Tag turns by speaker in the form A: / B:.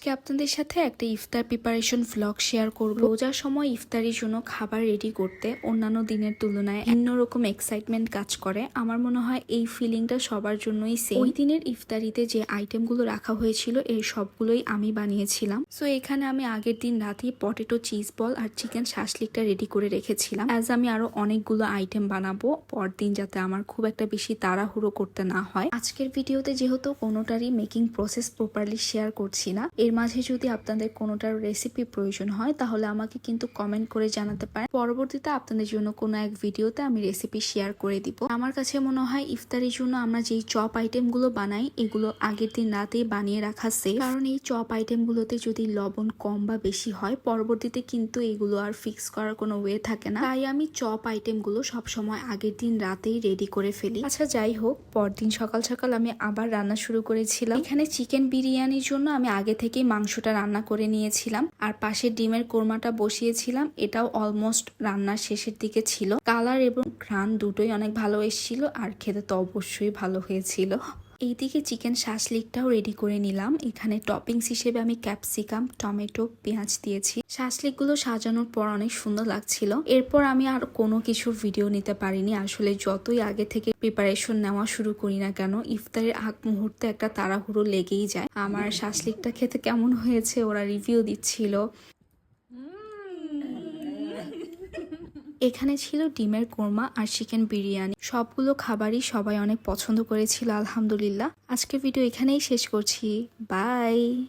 A: আজকে আপনাদের সাথে একটা ইফতার প্রিপারেশন ভ্লগ শেয়ার করব। রোজার সময় ইফতারির জন্য খাবার রেডি করতে অন্যান্য দিনের তুলনায় অন্যরকম এক্সাইটমেন্ট কাজ করে। আমার মনে হয় এই ফিলিংটা সবার জন্যই সেম। ওই দিনের ইফতারিতে যে আইটেমগুলো রাখা হয়েছিল এই সবগুলোই আমি বানিয়েছিলাম। সো এখানে আমি আগের দিন রাতেই পটেটো চিজ বল আর চিকেন শাসলিকটা রেডি করে রেখেছিলাম, অ্যাজ আমি আরো অনেকগুলো আইটেম বানাবো পরদিন, যাতে আমার খুব একটা বেশি তাড়াহুড়ো করতে না হয়। আজকের ভিডিওতে যেহেতু কোনোটারই মেকিং প্রসেস প্রপারলি শেয়ার করছি না, এর মাঝে যদি আপনাদের কোনোটার রেসিপি প্রয়োজন হয় তাহলে আমাকে কিন্তু কমেন্ট করে জানাতে পারেন। পরবর্তীতে আপনাদের জন্য কোনো এক ভিডিওতে আমি রেসিপি শেয়ার করে দিব। আমার কাছে মনে হয় ইফতারির জন্য আমরা যেই চপ আইটেম গুলো বানাই এগুলো আগের দিন রাতেই বানিয়ে রাখা সেফ, কারণ এই চপ আইটেম গুলোতে যদি লবণ কম বা বেশি হয় পরবর্তীতে কিন্তু এগুলো আর ফিক্স করার কোনো ওয়ে থাকে না। তাই আমি চপ আইটেম গুলো সবসময় আগের দিন রাতেই রেডি করে ফেলি। আচ্ছা যাই হোক, পরদিন সকাল সকাল আমি আবার রান্না শুরু করেছিলাম। এখানে চিকেন বিরিয়ানির জন্য আমি আগে থেকেই মাংসটা রান্না করে নিয়েছিলাম, আর পাশে ডিমের কোরমাটা বসিয়েছিলাম। এটাও অলমোস্ট রান্নার শেষের দিকে ছিল। কালার এবং ঘ্রাণ দুটোই অনেক ভালো এসেছিল, আর খেতে তো অবশ্যই ভালো হয়েছিল। এইদিকে চিকেন শাসলিকটাও রেডি করে নিলাম। এখানে টপিংস হিসেবে আমি ক্যাপসিকাম, টমেটো, পেঁয়াজ দিয়েছি। শাসলিকগুলো সাজানোর পর অনেক সুন্দর লাগছিল। এরপর আমি আর কোনো কিছু ভিডিও নিতে পারিনি। আসলে যতই আগে থেকে প্রিপারেশন নেওয়া শুরু করি না কেন, ইফতারের আগ মুহূর্তে একটা তাড়াহুড়ো লেগেই যায়। আমার শাসলিকটা খেতে কেমন হয়েছে ওরা রিভিউ দিচ্ছিল। এখানে ছিল ডিমের কোরমা আর চিকেন বিরিয়ানি। সবগুলো খাবারই সবাই অনেক পছন্দ করেছিল আলহামদুলিল্লাহ। আজকের ভিডিও এখানেই শেষ করছি। বাই।